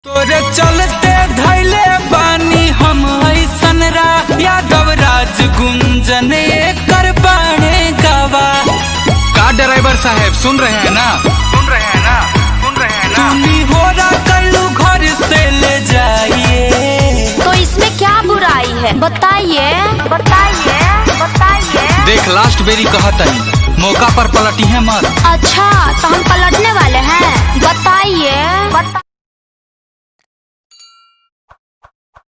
तोरे चलते धैले बानी हम ऐसन यादव राज गुंजन कर बाणे गवा। कार ड्राइवर साहब सुन रहे हैं ना? तुम्ही हो रहा कल्लू घर से ले जाइए, तो इसमें क्या बुराई है? बताइए। देख लास्ट बेरी कहत है मौका पर पलटी है मत। अच्छा तो हम पलटने वाले हैं? बताइए।